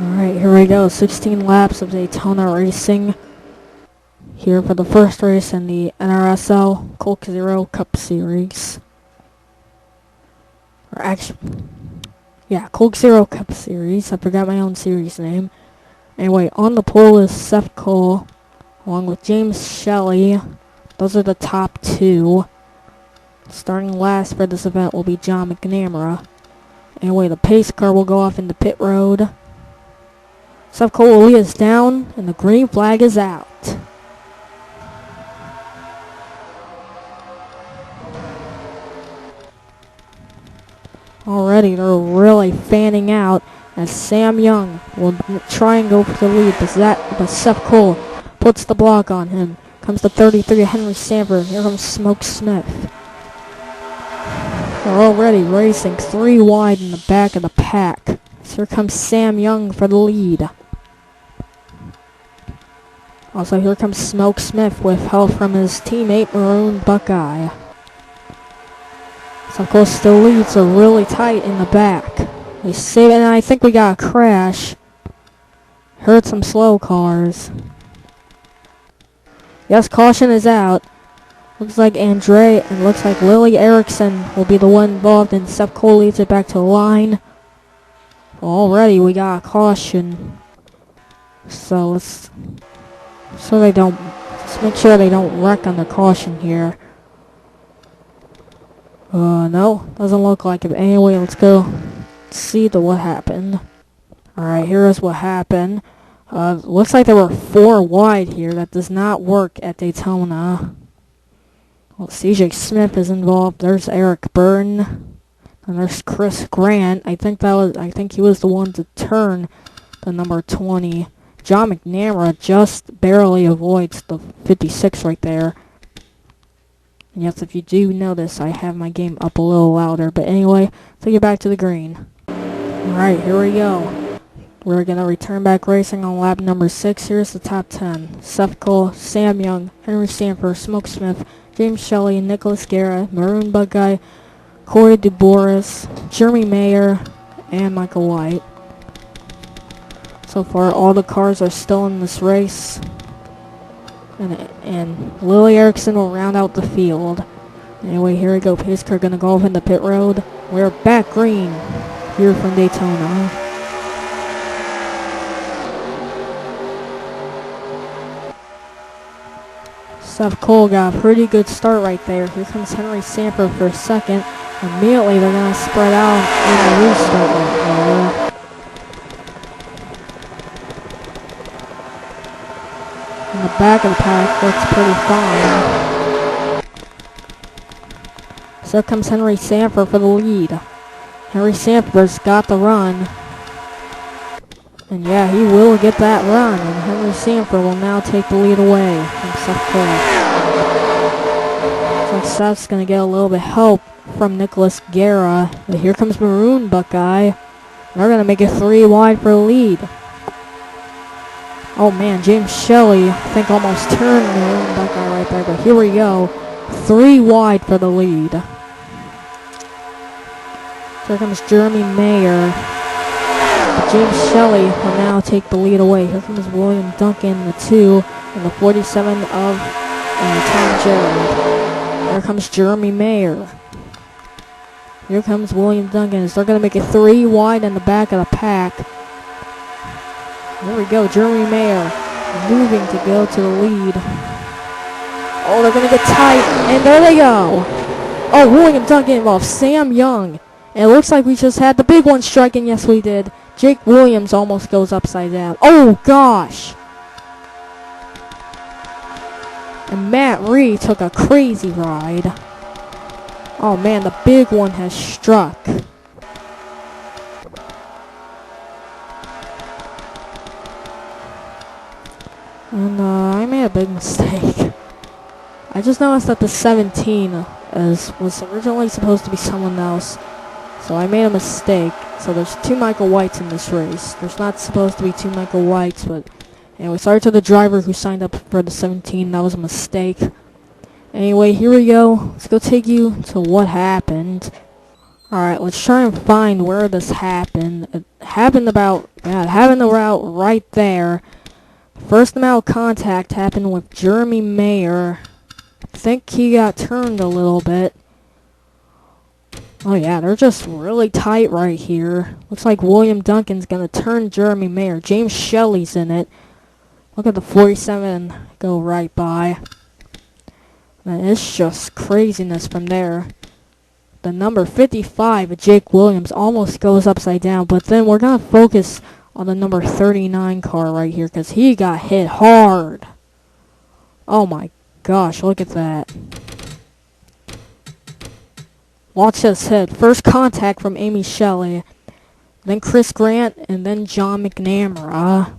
Alright, here we go. 16 laps of Daytona racing. Here for the first race in the NRSL Coke Zero Cup Series. Or actually, yeah, Coke Zero Cup Series. I forgot my own series name. Anyway, on the pole is Seth Cole, along with James Shelley. Those are the top two. Starting last for this event will be John McNamara. Anyway, the pace car will go off into pit road. Seth Cole will lead us down, and the green flag is out. Already, they're really fanning out as Sam Young will try and go for the lead, but Seth Cole puts the block on him. Comes the 33 Henry Sanford. Here comes Smoke Smith. They're already racing 3 wide in the back of the pack. So here comes Sam Young for the lead. Also, here comes Smoke Smith with help from his teammate Maroon Buckeye. So, of course, still leads are really tight in the back. They save it, and I think we got a crash. Heard some slow cars. Yes, caution is out. Looks like Lily Erickson will be the one involved, and Seth Cole leads it back to the line. Already, we got a caution. So let's make sure they don't wreck on the caution here. No, doesn't look like it. Anyway, let's go see what happened. Alright, here is what happened. Looks like there were 4 wide here. That does not work at Daytona. Well, CJ Smith is involved. There's Eric Byrne. And there's Chris Grant. I think he was the one to turn the number 20. John McNamara just barely avoids the 56 right there. And yes, if you do notice, I have my game up a little louder. But anyway, take it back to the green. Alright, here we go. We're going to return back racing on lap number 6. Here's the top 10. Seth Cole, Sam Young, Henry Sanford, Smoke Smith, James Shelley, Nicholas Guerra, Maroon Buckeye, Corey DeBoris, Jeremy Mayer, and Michael White. So far, all the cars are still in this race. And Lily Erickson will round out the field. Anyway, here we go. Pace car going to go off into pit road. We're back green here from Daytona. Seth Cole got a pretty good start right there. Here comes Henry Sanford for a second. Immediately, they're going to spread out in the restart right there. In the back of the pack looks pretty fine. So comes Henry Sanford for the lead. Henry Sanford's got the run. And yeah, he will get that run. And Henry Sanford will now take the lead away from Seth Cole. Looks like Seth's going to get a little bit help from Nicholas Guerra. But here comes Maroon Buckeye. They're going to make it 3 wide for the lead. Oh man, James Shelley, I think almost turned Maroon Buckeye right there, but here we go. 3 wide for the lead. Here comes Jeremy Mayer. But James Shelley will now take the lead away. Here comes William Duncan, the 2, and the 47 of Tom Jarrett. Here comes Jeremy Mayer. Here comes William Duncan. They're going to make it 3 wide in the back of the pack. There we go, Jeremy Mayer moving to go to the lead. Oh, they're going to get tight, and there they go. Oh, William Duncan involved Sam Young. And it looks like we just had the big one striking. Yes, we did. Jake Williams almost goes upside down. Oh, gosh. And Matt Ree took a crazy ride. Oh, man, the big one has struck. And I made a big mistake. I just noticed that the 17 was originally supposed to be someone else. So I made a mistake. So there's 2 Michael Whites in this race. There's not supposed to be 2 Michael Whites, but anyway, sorry to the driver who signed up for the 17. That was a mistake. Anyway, here we go. Let's go take you to what happened. Alright, let's try and find where this happened. It happened about right there. First amount of contact happened with Jeremy Mayer. I think he got turned a little bit. Oh yeah, they're just really tight right here. Looks like William Duncan's gonna turn Jeremy Mayer. James Shelley's in it. Look at the 47 go right by. And it's just craziness from there. The number 55, Jake Williams, almost goes upside down. But then we're going to focus on the number 39 car right here because he got hit hard. Oh my gosh, look at that. Watch this hit. First contact from Amy Shelley. Then Chris Grant and then John McNamara.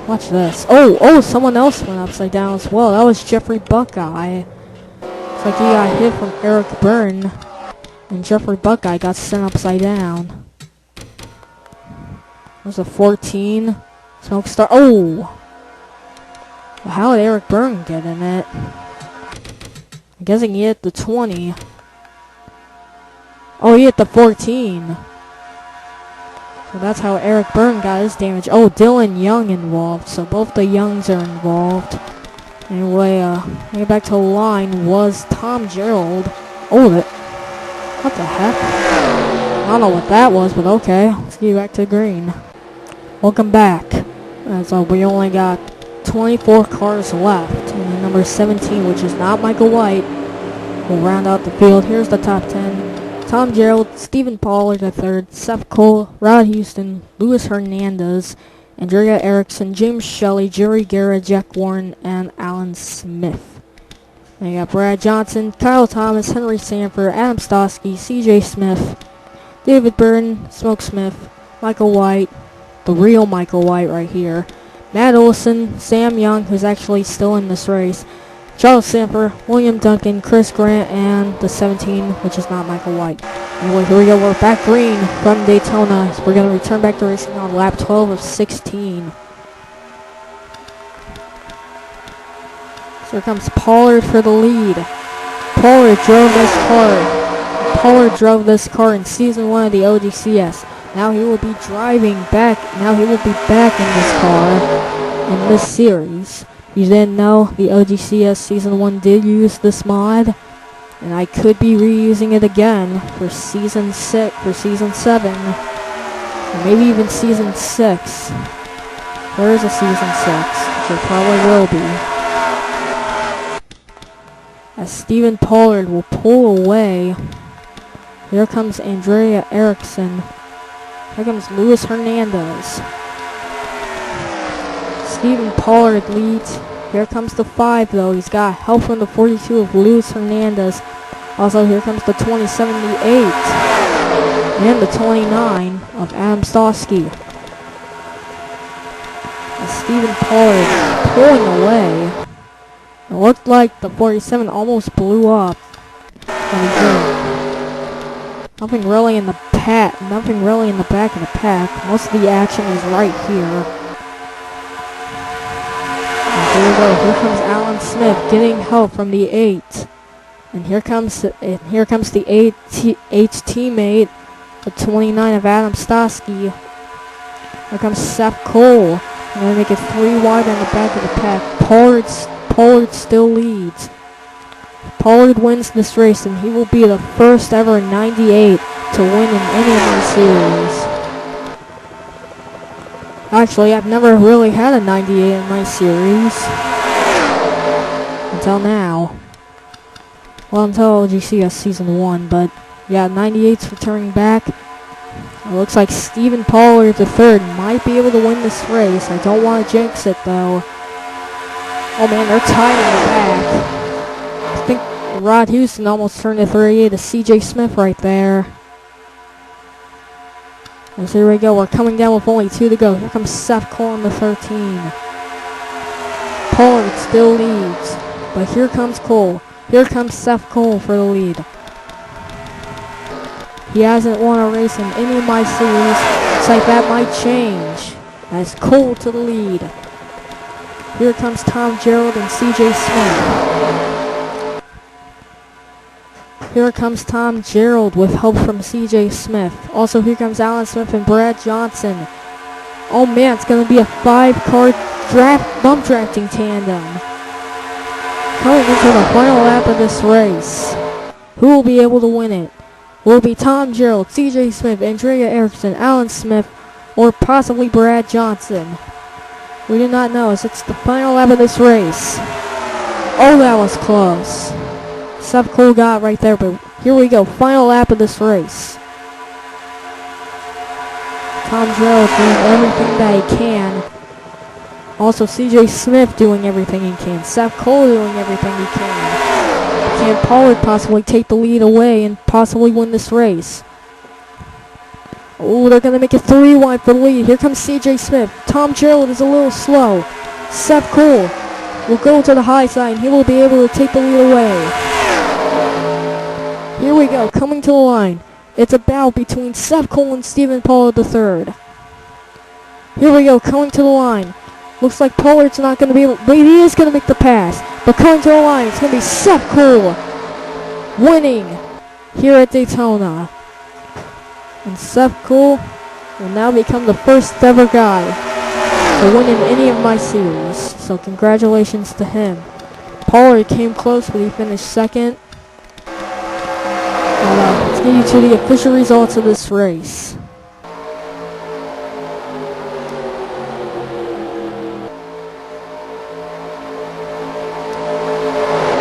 Watch this. Oh, someone else went upside down as well. That was Jeffrey Buckeye. Looks like he got hit from Eric Byrne, and Jeffrey Buckeye got sent upside down. There's a 14. Smoke Star. Oh! Well, how did Eric Byrne get in it? I'm guessing he hit the 20. Oh, he hit the 14. So that's how Eric Byrne got his damage. Oh, Dylan Young involved. So both the Youngs are involved. Anyway, get back to the line was Tom Gerald. Oh, what the heck? I don't know what that was, but okay. Let's get back to green. Welcome back. So we only got 24 cars left. And number 17, which is not Michael White, will round out the field. Here's the top 10. Tom Gerald, Stephen Pollard III, Seth Cole, Rod Houston, Luis Hernandez, Andrea Erickson, James Shelley, Jerry Garrett, Jack Warren, and Alan Smith. Then you got Brad Johnson, Kyle Thomas, Henry Sanford, Adam Stosky, CJ Smith, David Burton, Smoke Smith, Michael White, the real Michael White right here, Matt Olson, Sam Young, who's actually still in this race, Charles Sanford, William Duncan, Chris Grant, and the 17, which is not Michael White. Anyway, here we go. We're back green from Daytona. So we're going to return back to racing on lap 12 of 16. So here comes Pollard for the lead. Pollard drove this car in season 1 of the OGCS. Now he will be driving back. Now he will be back in this car in this series. You didn't know, the OGCS season 1 did use this mod. And I could be reusing it again for season 6, for season 7, or maybe even season 6. There is a season 6, which there probably will be. As Stephen Pollard will pull away, here comes Andrea Erickson. Here comes Luis Hernandez. Stephen Pollard leads. Here comes the 5, though. He's got help from the 42 of Luis Hernandez. Also, here comes the 2078 and the 29 of Adam Stosky. And Stephen Pollard pulling away. It looked like the 47 almost blew up. Nothing really in the back of the pack. Most of the action is right here. Here we go. Here comes Alan Smith getting help from the 8. And here comes the 8's teammate, the 29 of Adam Stosky. Here comes Seth Cole. I'm going to make it 3 wide on the back of the pack. Pollard still leads. Pollard wins this race, and he will be the first ever 98 to win in any of my series. Actually, I've never really had a 98 in my series. Until now. Well, until OGCS Season 1, but yeah, 98's returning back. It looks like Stephen Pollard III might be able to win this race. I don't want to jinx it, though. Oh man, they're tied in the back. I think Rod Houston almost turned to 38 to CJ Smith right there. And so here we go. We're coming down with only 2 to go. Here comes Seth Cole in the 13. Pollard still leads. But here comes Cole. Here comes Seth Cole for the lead. He hasn't won a race in any of my series. Looks like that might change. As Cole to the lead. Here comes Tom Gerald and CJ Smith. Here comes Tom Gerald with help from CJ Smith. Also, here comes Alan Smith and Brad Johnson. Oh man, it's going to be a 5-car bump drafting tandem. Coming into the final lap of this race. Who will be able to win it? Will it be Tom Gerald, CJ Smith, Andrea Erickson, Alan Smith, or possibly Brad Johnson? We do not know as it's the final lap of this race. Oh, that was close. Seth Cole got right there, but here we go. Final lap of this race. Tom Gerald doing everything that he can. Also, CJ Smith doing everything he can. Seth Cole doing everything he can. Can Pollard possibly take the lead away and possibly win this race? Oh, they're going to make it 3 wide for the lead. Here comes CJ Smith. Tom Gerald is a little slow. Seth Cole will go to the high side and he will be able to take the lead away. Here we go, coming to the line. It's a battle between Seth Cole and Stephen Pollard III. Here we go, coming to the line. Looks like Pollard's not going to be able, but he is going to make the pass. But coming to the line, it's going to be Seth Cole winning here at Daytona. And Seth Cole will now become the first ever guy to win in any of my series. So congratulations to him. Pollard came close, but he finished second. Let's get you to the official results of this race.